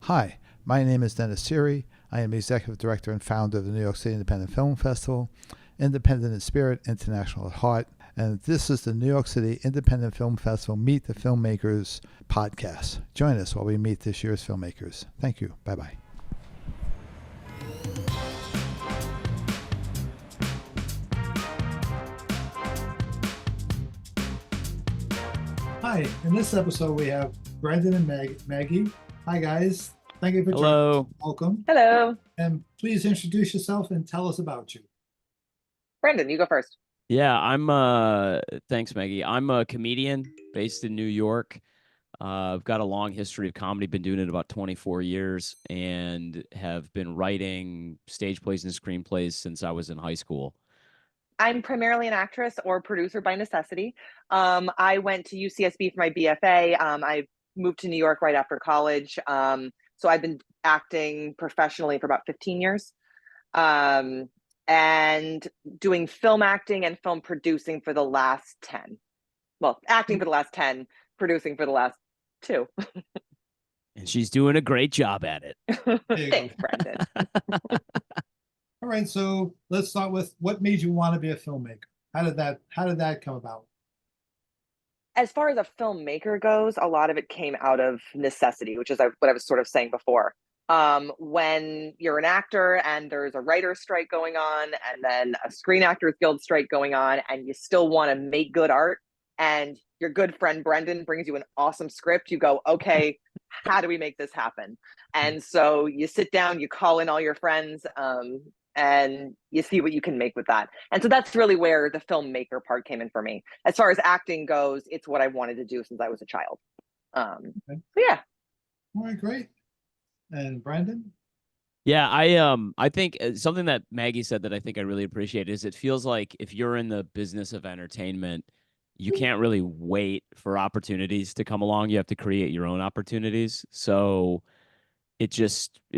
Hi, my name is Dennis Siri. I am Executive Director and founder of the New York City Independent Film Festival, Independent in Spirit, International at Heart, and this is the New York City Independent Film Festival Meet the Filmmakers podcast. Join us while we meet this year's filmmakers. Thank you. Bye-bye. Hi, in this episode we have Brendon and Maggie. Hi guys, thank you for joining us. Hello. Welcome. Hello. And please introduce yourself and tell us about you. Brendon, you go first. Yeah, thanks, Maggie. I'm a comedian based in New York. I've got a long history of comedy, been doing it about 24 years, and have been writing stage plays and screenplays since I was in high school. I'm primarily an actress or producer by necessity. I went to UCSB for my BFA. I moved to New York right after college. So I've been acting professionally for about 15 years. And doing film acting and film producing for the last 10. Well, acting for the last 10, producing for the last 2. And she's doing a great job at it. Thanks, Brendon. All right, so let's start with what made you want to be a filmmaker? How did that come about? As far as a filmmaker goes, a lot of it came out of necessity, which is what I was sort of saying before. When you're an actor and there's a writer's strike going on, and then a Screen Actors Guild strike going on, and you still want to make good art, and your good friend Brendon brings you an awesome script, you go, okay, how do we make this happen? And so you sit down, you call in all your friends, and you see what you can make with that. And so that's really where the filmmaker part came in for me. As far as acting goes, it's what I wanted to do since I was a child. Okay. So yeah. All right, great. And Brendon? Yeah, I think something that Maggie said that I think I really appreciate is it feels like if you're in the business of entertainment, you can't really wait for opportunities to come along. You have to create your own opportunities. So it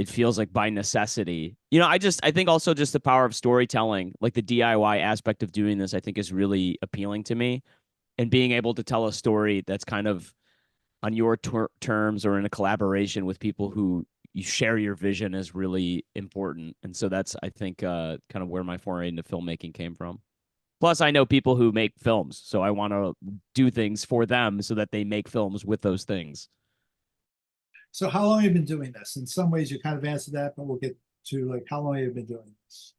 feels like by necessity. I think also just the power of storytelling, like the DIY aspect of doing this, I think is really appealing to me. And being able to tell a story that's kind of on your terms or in a collaboration with people who you share your vision is really important. And so that's, I think, kind of where my foray into filmmaking came from. Plus, I know people who make films, so I want to do things for them so that they make films with those things. So how long have you been doing this? In some ways you kind of answered that, but we'll get to like how long have you been doing this?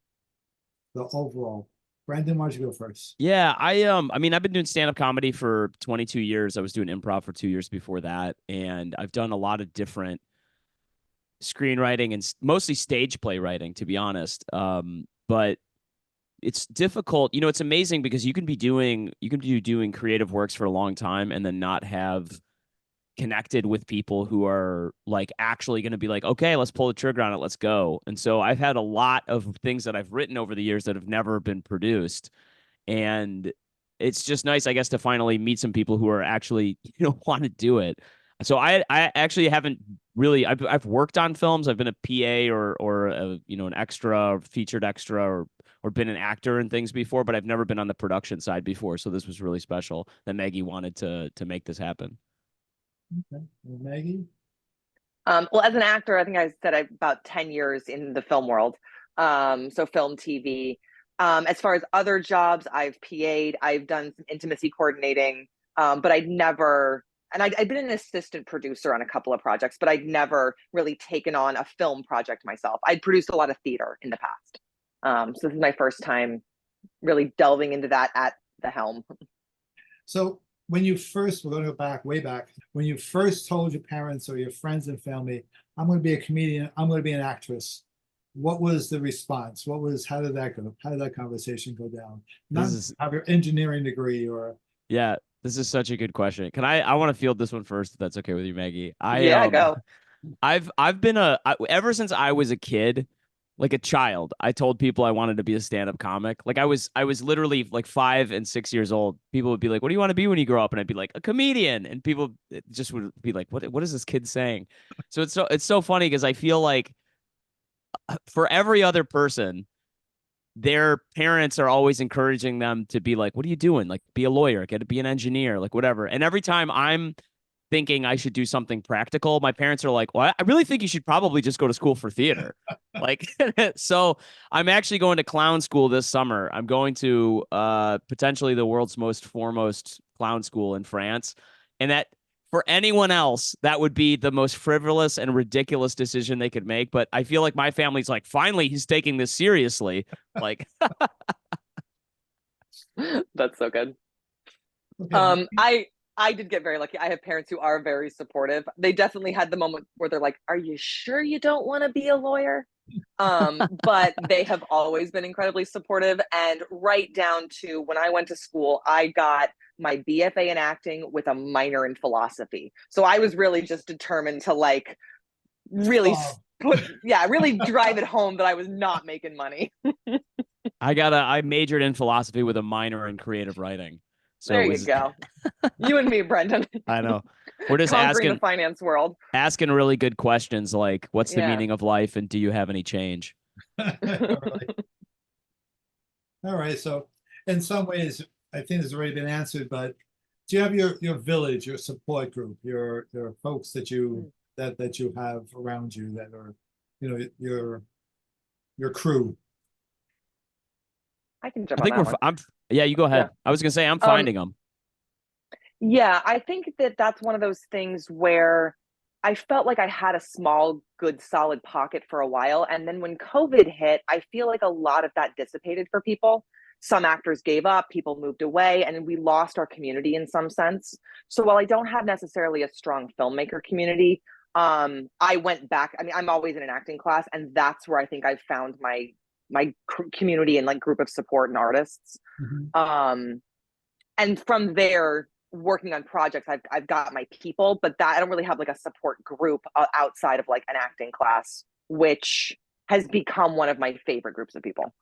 The overall. Brendon, why don't you go first? Yeah, I mean, I've been doing stand-up comedy for 22 years. I was doing improv for 2 years before that, and I've done a lot of different screenwriting and mostly stage play writing, to be honest. But it's difficult. It's amazing because you can be doing creative works for a long time and then not have connected with people who are like actually going to be like, okay, let's pull the trigger on it, let's go. And so I've had a lot of things that I've written over the years that have never been produced, and it's just nice, I guess, to finally meet some people who are actually want to do it. So I actually haven't really I've worked on films. I've been a PA or an extra or featured extra or been an actor and things before, but I've never been on the production side before. So this was really special that Maggie wanted to make this happen. Okay. And Maggie? Well, as an actor, I think I said I've about 10 years in the film world. So film, TV. As far as other jobs, I've PA'd, I've done some intimacy coordinating, but I'd been an assistant producer on a couple of projects, but I'd never really taken on a film project myself. I'd produced a lot of theater in the past. So this is my first time really delving into that at the helm. So when you first, we're going to go back, way back, when you first told your parents or your friends and family, I'm going to be a comedian, I'm going to be an actress, what was the response? How did that go? How did that conversation go down? Not have your engineering degree or. Yeah, this is such a good question. I want to field this one first, if that's okay with you, Maggie. Yeah, go. I've been ever since I was a kid, like a child, I told people I wanted to be a stand-up comic. Like I was literally like 5 and 6 years old. People would be like, "What do you want to be when you grow up?" And I'd be like, "A comedian." And people just would be like, "What is this kid saying?" So it's so funny because I feel like for every other person, their parents are always encouraging them to be like, "What are you doing? Like, be a lawyer, be an engineer, like whatever." And every time thinking I should do something practical. My parents are like, well, I really think you should probably just go to school for theater. Like, so I'm actually going to clown school this summer. I'm going to potentially the world's most foremost clown school in France. And that for anyone else, that would be the most frivolous and ridiculous decision they could make. But I feel like my family's like, finally, he's taking this seriously. Like, That's so good. Okay. I did get very lucky. I have parents who are very supportive. They definitely had the moment where they're like, "Are you sure you don't want to be a lawyer?" But they have always been incredibly supportive. And right down to when I went to school, I got my BFA in acting with a minor in philosophy. So I was really just determined to like really really drive it home that I was not making money. I majored in philosophy with a minor in creative writing. So there you go. You and me, Brendon. I know. We're just conquering asking the finance world. Asking really good questions like, what's the Yeah. meaning of life and do you have any change? All right. So in some ways, I think it's already been answered, but do you have your village, your support group, your folks that you that you have around you that are, you know, your crew? I can jump I on think that one. yeah, you go ahead. Yeah. I was gonna say I'm finding them. Yeah, I think that that's one of those things where I felt like I had a small, good, solid pocket for a while. And then when COVID hit, I feel like a lot of that dissipated for people. Some actors gave up, people moved away, and we lost our community in some sense. So while I don't have necessarily a strong filmmaker community, I went back. I mean, I'm always in an acting class, and that's where I think I found my community and like group of support and artists. And from there, working on projects, I've got my people, but that I don't really have like a support group outside of like an acting class, which has become one of my favorite groups of people.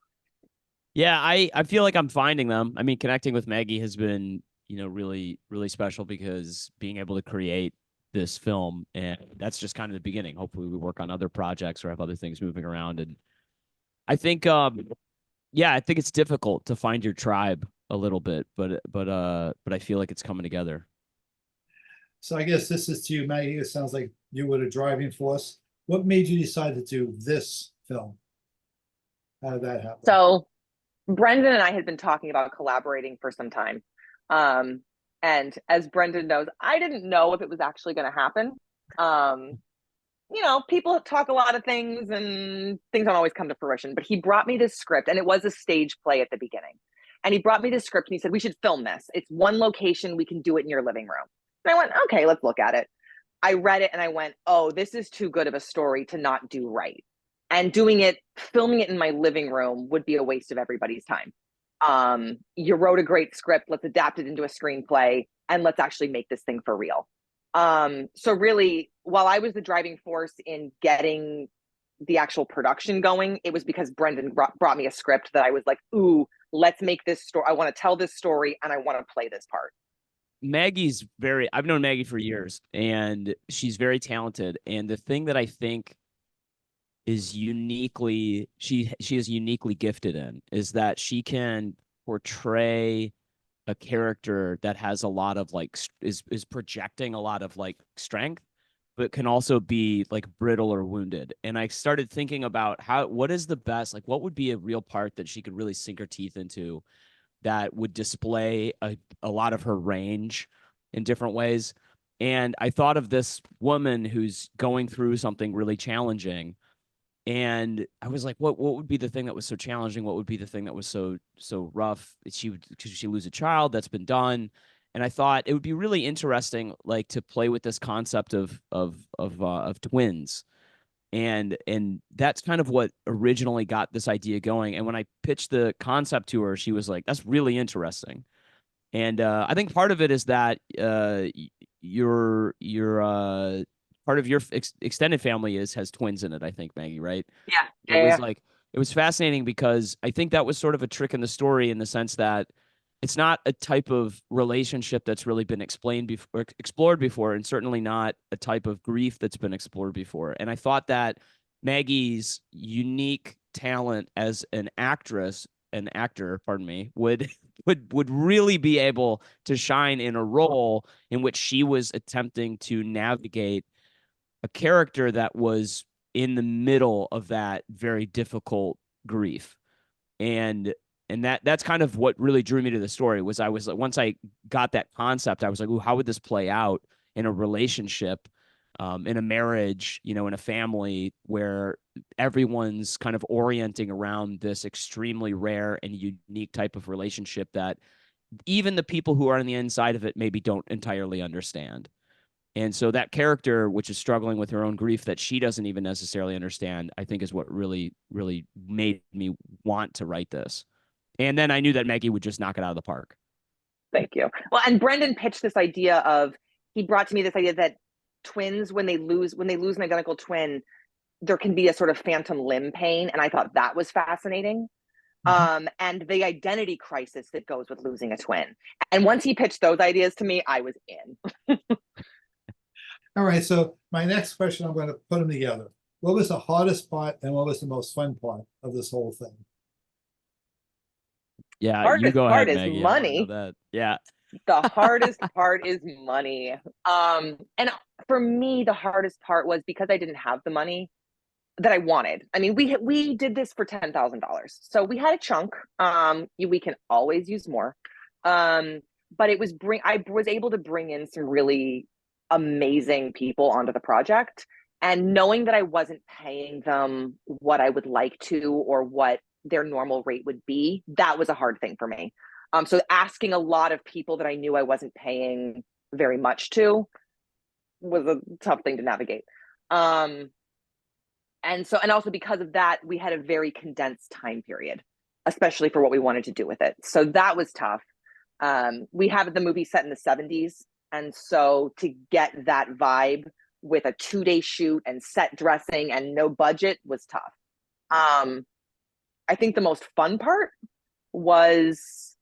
Yeah, I feel like I'm finding them. I mean, connecting with Maggie has been, really, really special because being able to create this film, and that's just kind of the beginning. Hopefully we work on other projects or have other things moving around. And I think I think it's difficult to find your tribe a little bit, but I feel like it's coming together. So I guess this is to you, Maggie. It sounds like you were the driving force. What made you decide to do this film? How did that happen? So Brendon and I had been talking about collaborating for some time. And as Brendon knows, I didn't know if it was actually going to happen. People talk a lot of things and things don't always come to fruition, but he brought me this script and it was a stage play at the beginning. And he brought me this script and he said, we should film this. It's one location. We can do it in your living room. And I went, okay, let's look at it. I read it and I went, oh, this is too good of a story to not do right. And filming it in my living room would be a waste of everybody's time. You wrote a great script. Let's adapt it into a screenplay and let's actually make this thing for real. So really, while I was the driving force in getting the actual production going, it was because Brendon brought me a script that I was like, ooh, let's make this story. I want to tell this story and I want to play this part. I've known Maggie for years and she's very talented. And the thing that I think is she is uniquely gifted in is that she can portray a character that has a lot of like is projecting a lot of like strength, but can also be like brittle or wounded. And I started thinking about what is the best, like what would be a real part that she could really sink her teeth into that would display a lot of her range in different ways. And I thought of this woman who's going through something really challenging. And I was like, what would be the thing that was so challenging? What would be the thing that was so rough? Could she lose a child? That's been done. And I thought it would be really interesting, like to play with this concept of twins. And that's kind of what originally got this idea going. And when I pitched the concept to her, she was like, that's really interesting. And I think part of it is that your part of your extended family has twins in it, I think, Maggie, right? Yeah. It was fascinating because I think that was sort of a trick in the story in the sense that it's not a type of relationship that's really been explored before, and certainly not a type of grief that's been explored before. And I thought that Maggie's unique talent as an actress an actor, pardon me, would really be able to shine in a role in which she was attempting to navigate a character that was in the middle of that very difficult grief. And that's kind of what really drew me to the story. Was I was like, once I got that concept, I was like, ooh, how would this play out in a relationship, in a marriage, in a family where everyone's kind of orienting around this extremely rare and unique type of relationship that even the people who are on the inside of it maybe don't entirely understand. And so that character, which is struggling with her own grief that she doesn't even necessarily understand, I think is what really, really made me want to write this. And then I knew that Maggie would just knock it out of the park. Thank you. Well, and Brendon pitched this idea of, he brought to me this idea that twins, when they lose an identical twin, there can be a sort of phantom limb pain. And I thought that was fascinating. And the identity crisis that goes with losing a twin. And once he pitched those ideas to me, I was in. All right, so my next question, I'm going to put them together. What was the hardest part and what was the most fun part of this whole thing? Yeah, Hardest you go part ahead, is Maggie. money. That. Yeah. The hardest part is money. And for me, the hardest part was because I didn't have the money that I wanted. I mean, we did this for $10,000. So we had a chunk. We can always use more. But I was able to bring in some really amazing people onto the project, and knowing that I wasn't paying them what I would like to or what their normal rate would be, that was a hard thing for me. So asking a lot of people that I knew I wasn't paying very much to was a tough thing to navigate. And also because of that, we had a very condensed time period, especially for what we wanted to do with it. So that was tough. We have the movie set in the 70s. And so to get that vibe with a 2-day shoot and set dressing and no budget was tough. I think the most fun part was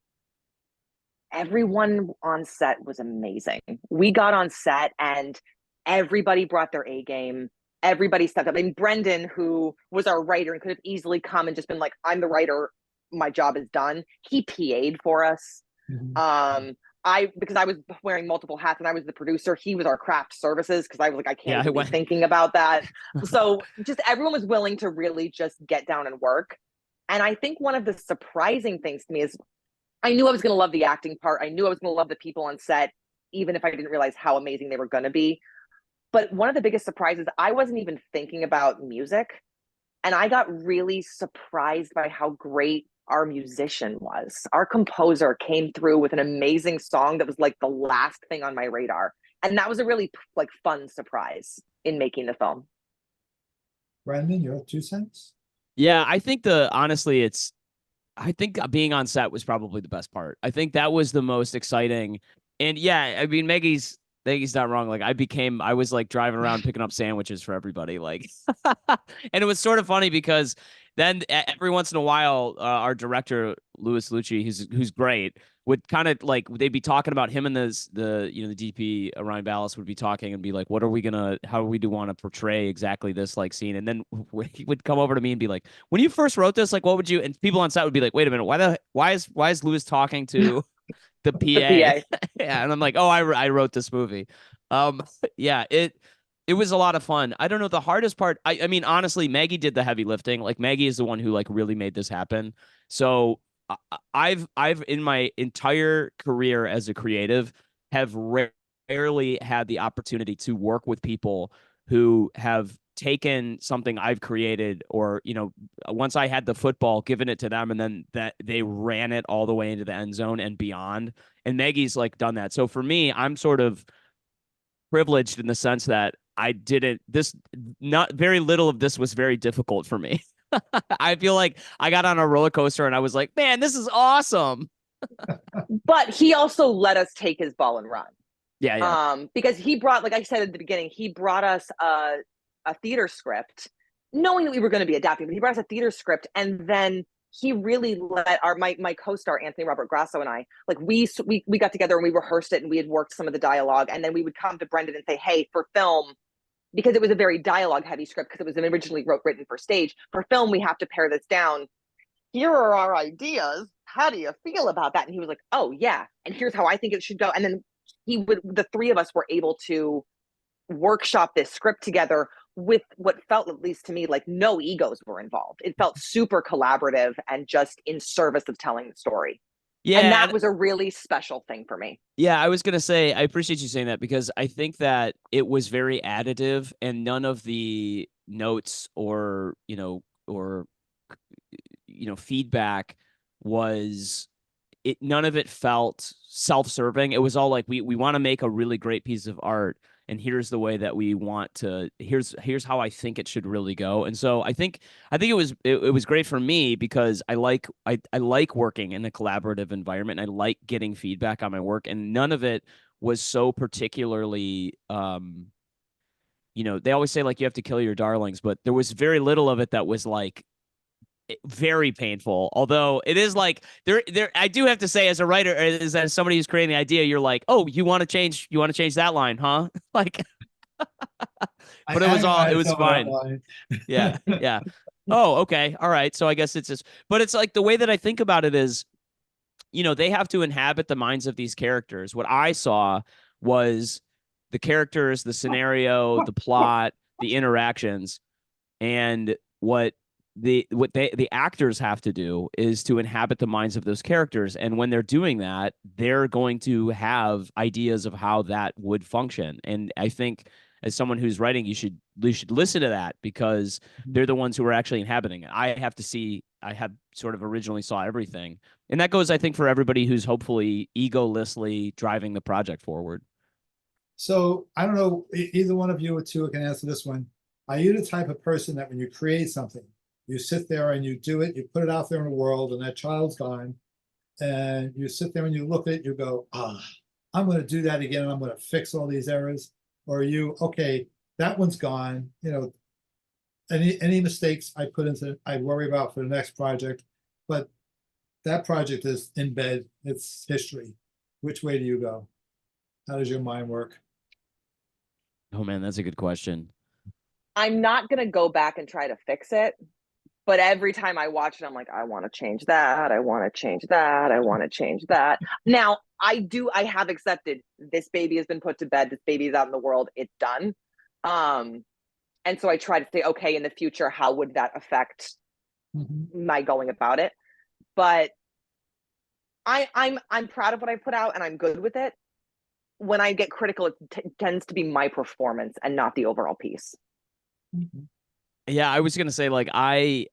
everyone on set was amazing. We got on set and everybody brought their A game. Everybody stepped up. I mean, Brendon, who was our writer and could have easily come and just been like, I'm the writer, my job is done. He PA'd for us. Because I was wearing multiple hats and I was the producer, he was our craft services because I was like, I can't even be thinking about that. So just everyone was willing to really just get down and work. And I think one of the surprising things to me is I knew I was going to love the acting part. I knew I was going to love the people on set, even if I didn't realize how amazing they were going to be. But one of the biggest surprises, I wasn't even thinking about music. And I got really surprised by how great our musician was. Our composer came through with an amazing song that was like the last thing on my radar. And that was a really fun surprise in making the film. Brendon, your 2 cents? Yeah, I think I think being on set was probably the best part. I think that was the most exciting. And yeah, I mean, Maggie's not wrong. Like I was like driving around picking up sandwiches for everybody. Like, and it was sort of funny because then every once in a while, our director, Louis Lucci, who's great, would kind of like, they'd be talking about him and the DP, Ryan Ballas would be talking and be like, how do we want to portray exactly this like scene? And then he would come over to me and be like, when you first wrote this, like, what would you, and people on set would be like, wait a minute, why is Louis talking to the PA? Yeah. And I'm like, oh, I wrote this movie. Yeah, it was a lot of fun. I don't know. The hardest part, I mean, honestly, Maggie did the heavy lifting. Like Maggie is the one who like really made this happen. So I've in my entire career as a creative have rarely had the opportunity to work with people who have taken something I've created, or once I had the football, given it to them, and then that they ran it all the way into the end zone and beyond. And Maggie's like done that. So for me, I'm sort of privileged in the sense that not very little of this was very difficult for me. I feel like I got on a roller coaster and I was like, man, this is awesome. But he also let us take his ball and run. Yeah. Because he brought, like I said at the beginning, he brought us a theater script, knowing that we were going to be adapting, but he brought us a theater script, and then he really let my co-star Anthony Robert Grasso and I, like we got together and we rehearsed it and we had worked some of the dialogue, and then we would come to Brendon and say, hey, for film, because it was a very dialogue heavy script because it was originally written for stage, for film we have to pare this down. here are our ideas. How do you feel about that? And he was like, oh yeah, and here's how I think it should go. And then the three of us were able to workshop this script together with what felt, at least to me, like no egos were involved. It felt super collaborative and just in service of telling the story. And Yeah, that was a really special thing for me. yeah, I was gonna say I appreciate you saying that because I think that it was very additive, and none of the notes or feedback was it. None of it felt self-serving. It was all like we want to make a really great piece of art, and here's the way that we want to. Here's how I think it should really go. And so I think it was great for me because I like working in a collaborative environment. And I like getting feedback on my work, and none of it was so particularly they always say like you have to kill your darlings, but there was very little of it that was like very painful. Although it is like there I do have to say as a writer, as somebody who's creating the idea, you're like, oh, you want to change that line, huh? Like, but it was fine. Yeah, yeah. Oh, okay, all right. So I guess it's just, but it's like the way that I think about it is, they have to inhabit the minds of these characters. What I saw was the characters, the scenario, the plot, the interactions, and the actors have to do is to inhabit the minds of those characters. And when they're doing that, they're going to have ideas of how that would function. And I think as someone who's writing, you should listen to that because they're the ones who are actually inhabiting it. I have sort of originally saw everything. And that goes, I think, for everybody who's hopefully egolessly driving the project forward. So I don't know, either one of you or two can answer this one. Are you the type of person that when you create something, you sit there and you do it, you put it out there in the world, and that child's gone, and you sit there and you look at it, you go, I'm going to do that again, and I'm going to fix all these errors? Or are you, okay, that one's gone, any mistakes I put into, I worry about for the next project, but that project is in bed, it's history. Which way do you go? How does your mind work? Oh man, that's a good question. I'm not going to go back and try to fix it. But every time I watch it, I'm like, I want to change that. I want to change that. I want to change that. Now, I have accepted this baby has been put to bed. This baby is out in the world. It's done. And so I try to say, okay, in the future, how would that affect my going about it? But I'm proud of what I put out and I'm good with it. When I get critical, it tends to be my performance and not the overall piece. Yeah, I was gonna say like I'm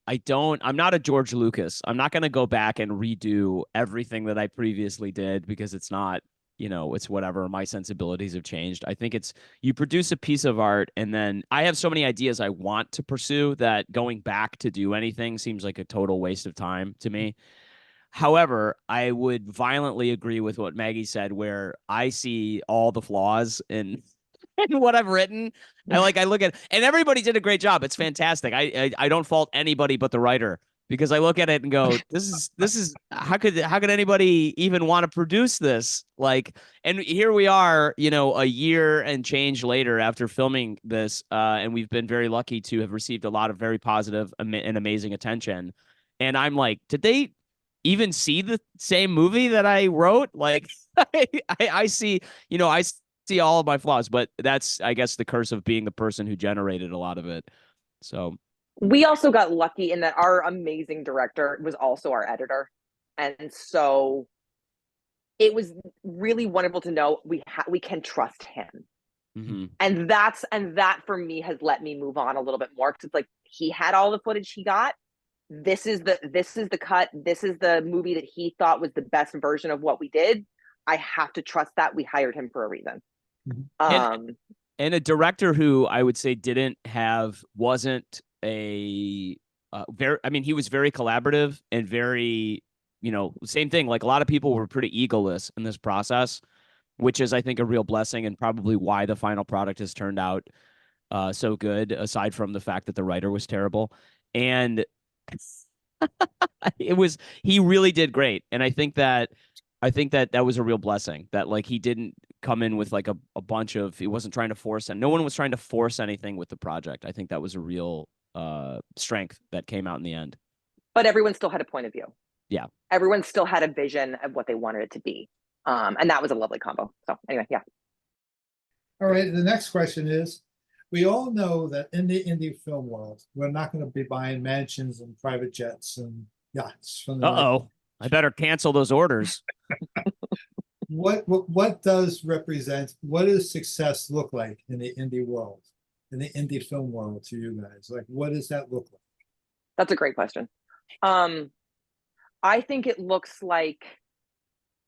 not a George Lucas. I'm not gonna go back and redo everything that I previously did because it's not, it's whatever. My sensibilities have changed. I think it's you produce a piece of art and then I have so many ideas I want to pursue that going back to do anything seems like a total waste of time to me. However, I would violently agree with what Maggie said, where I see all the flaws in what I've written. I look at, and everybody did a great job. It's fantastic. I don't fault anybody but the writer because I look at it and go, this is how could anybody even want to produce this? Like, and here we are, a year and change later after filming this, and we've been very lucky to have received a lot of very positive and amazing attention. And I'm like, did they even see the same movie that I wrote? Like, I see, I see all of my flaws, but that's, I guess, the curse of being the person who generated a lot of it. So we also got lucky in that our amazing director was also our editor. And so it was really wonderful to know we can trust him. And that for me has let me move on a little bit more because it's like he had all the footage he got. This is the cut. This is the movie that he thought was the best version of what we did. I have to trust that. We hired him for a reason. And a director who I would say wasn't a very, I mean, he was very collaborative and very, same thing. Like a lot of people were pretty egoless in this process, which is, I think, a real blessing and probably why the final product has turned out so good, aside from the fact that the writer was terrible. And he really did great. And I think that was a real blessing that like he didn't come in with like a bunch of, he wasn't trying to force, and no one was trying to force anything with the project. I think that was a real strength that came out in the end. but everyone still had a point of view. Yeah. Everyone still had a vision of what they wanted it to be. And that was a lovely combo. So anyway, yeah. All right, the next question is, we all know that in the indie film world, we're not going to be buying mansions and private jets and yachts from the Uh-oh. I better cancel those orders. what does success look like in the indie world, in the indie film world to you guys? Like, what does that look like? That's a great question. I think it looks like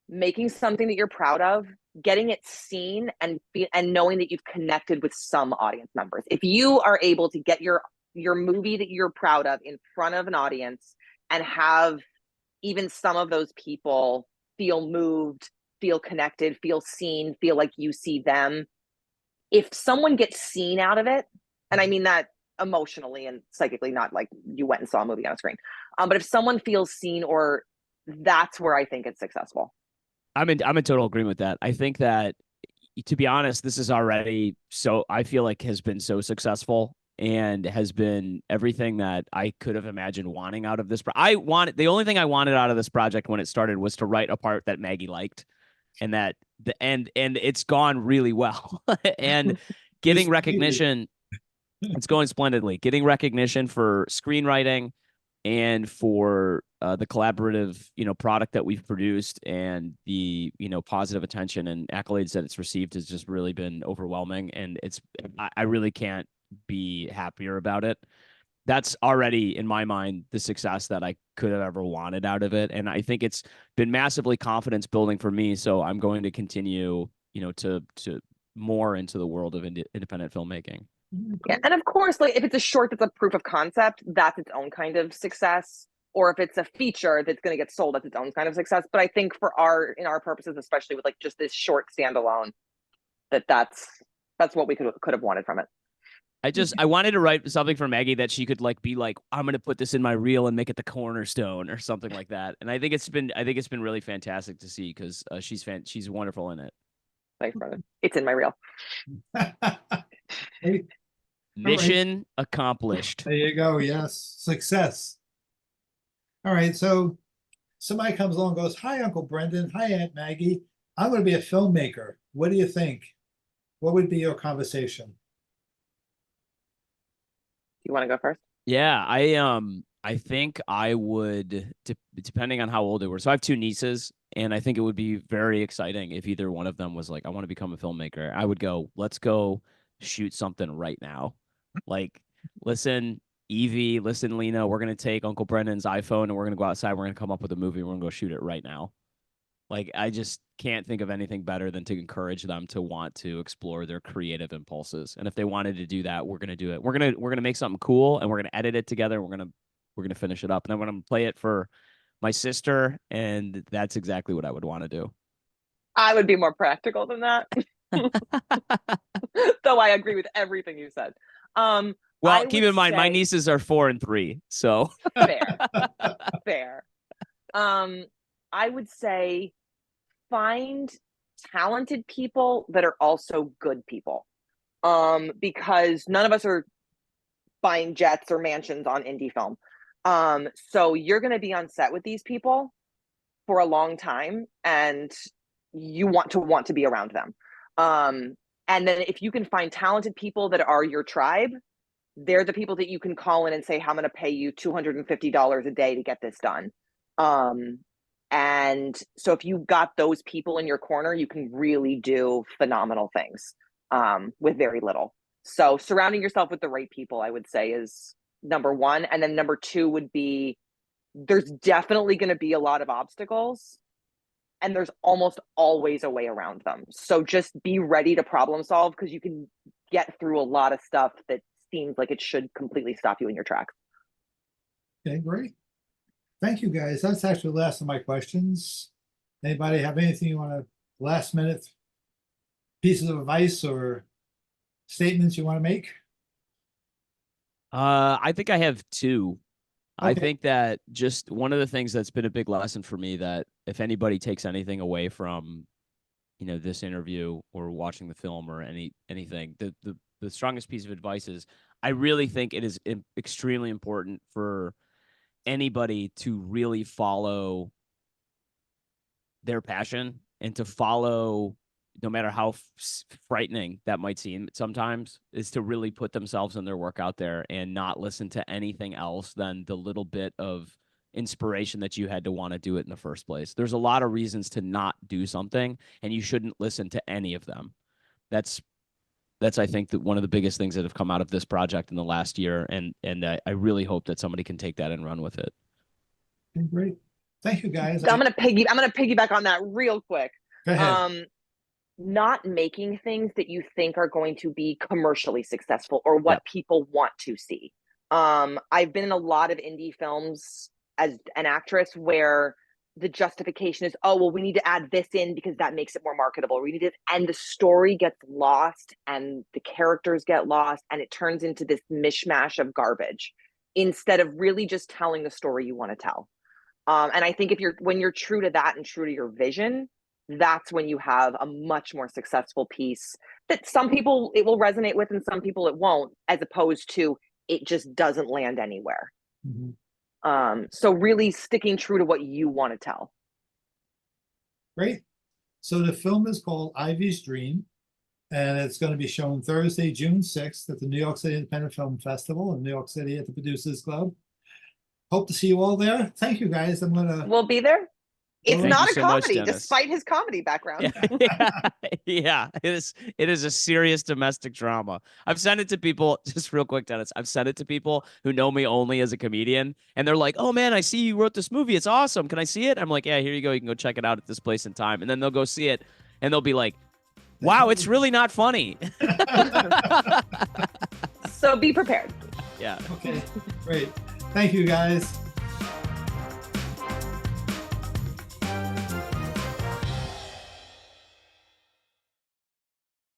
making something that you're proud of, getting it seen, and knowing that you've connected with some audience members. If you are able to get your movie that you're proud of in front of an audience and have even some of those people feel moved, feel connected, feel seen, feel like you see them. If someone gets seen out of it, and I mean that emotionally and psychically, not like you went and saw a movie on a screen, but if someone feels seen, or that's where I think it's successful. I'm in total agreement with that. I think that, to be honest, this is already I feel like has been so successful and has been everything that I could have imagined wanting out of this. The only thing I wanted out of this project when it started was to write a part that Maggie liked, and that and it's gone really well. And getting recognition, it's going splendidly. Getting recognition for screenwriting and for the collaborative, product that we've produced, and the, positive attention and accolades that it's received has just really been overwhelming. And I really can't be happier about it. That's already, in my mind, the success that I could have ever wanted out of it. And I think it's been massively confidence building for me. So I'm going to continue, to more into the world of independent filmmaking. Yeah, and of course, like if it's a short that's a proof of concept, that's its own kind of success. Or if it's a feature that's going to get sold, that's its own kind of success. But I think in our purposes, especially with like just this short standalone, that's what we could have wanted from it. I wanted to write something for Maggie that she could be like, I'm going to put this in my reel and make it the cornerstone or something like that. And I think it's been really fantastic to see, because she's wonderful in it. Thanks, brother. It's in my reel. Mission accomplished. There you go. Yes. Success. All right. So somebody comes along and goes, "Hi, Uncle Brendon. Hi, Aunt Maggie. I'm going to be a filmmaker. What do you think? What would be your conversation?" You want to go first? Yeah, I think I would, depending on how old they were. So I have two nieces, and I think it would be very exciting if either one of them was like, I want to become a filmmaker. I would go, let's go shoot something right now. Like, listen, Evie, listen, Lena, we're going to take Uncle Brendon's iPhone and we're going to go outside. We're going to come up with a movie. We're going to go shoot it right now. Like, I just can't think of anything better than to encourage them to want to explore their creative impulses. And if they wanted to do that, we're going to do it. We're going to make something cool, and we're going to edit it together. We're going to finish it up. And then I'm going to play it for my sister. And that's exactly what I would want to do. I would be more practical than that. Though I agree with everything you said. Well, keep in mind, my nieces are 4 and 3. So fair. I would say find talented people that are also good people. Because none of us are buying jets or mansions on indie film. So you're going to be on set with these people for a long time, and you want to be around them. And then if you can find talented people that are your tribe, they're the people that you can call in and say, I'm going to pay you $250 a day to get this done. And so if you got those people in your corner, you can really do phenomenal things with very little. So surrounding yourself with the right people, I would say, is number one. And then number two would be, there's definitely going to be a lot of obstacles, and there's almost always a way around them. So just be ready to problem solve, because you can get through a lot of stuff that seems like it should completely stop you in your tracks. Okay, great. Thank you, guys. That's actually the last of my questions. Anybody have anything you want to last minute pieces of advice or statements you want to make? I think I have two. Okay. I think that just one of the things that's been a big lesson for me, that if anybody takes anything away from, this interview or watching the film or anything, the strongest piece of advice is, I really think it is extremely important for anybody to really follow their passion and to follow, no matter how frightening that might seem sometimes, is to really put themselves in their work out there and not listen to anything else than the little bit of inspiration that you had to want to do it in the first place. There's a lot of reasons to not do something, and you shouldn't listen to any of them. That's I think that one of the biggest things that have come out of this project in the last year, and I really hope that somebody can take that and run with it. Okay, great. Thank you, guys. I'm gonna piggyback on that real quick. Go ahead. Not making things that you think are going to be commercially successful or what people want to see. I've been in a lot of indie films as an actress where the justification is, oh, well, we need to add this in because that makes it more marketable. We need it, and the story gets lost and the characters get lost, and it turns into this mishmash of garbage instead of really just telling the story you want to tell. And I think when you're true to that and true to your vision, that's when you have a much more successful piece that some people it will resonate with and some people it won't, as opposed to it just doesn't land anywhere. Mhm. So really sticking true to what you want to tell. Great. So the film is called Ivy's Dream, and it's going to be shown Thursday, June 6th at the New York City Independent Film Festival in New York City at the Producers Club. Hope to see you all there. Thank you, guys. We'll be there. It's Thank not you a so much, comedy, Dennis. despite his comedy background. Yeah, it is a serious domestic drama. I've sent it to people, just real quick, Dennis. I've sent it to people who know me only as a comedian, and they're like, "Oh man, I see you wrote this movie. It's awesome. Can I see it?" I'm like, "Yeah, here you go. You can go check it out at this place and time." And then they'll go see it, and they'll be like, "Wow, it's really not funny." So be prepared. Yeah. Okay, great. Thank you, guys.